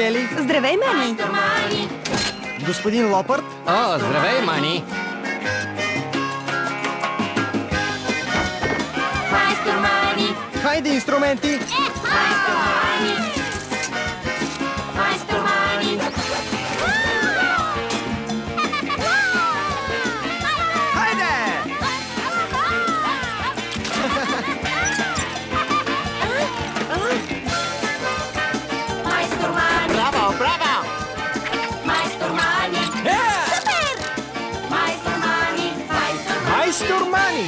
Кели. Здравей, Мани! Господин Лопърт. О, здравей, Мани! Майстор Мани! Хайде, инструменти! Майстор Мани! Майстор Мани! Хайде! Майстор Мани! Браво, браво! Майстор Мани! Супер! Майстор Мани! Майстор Мани! Майстор Мани!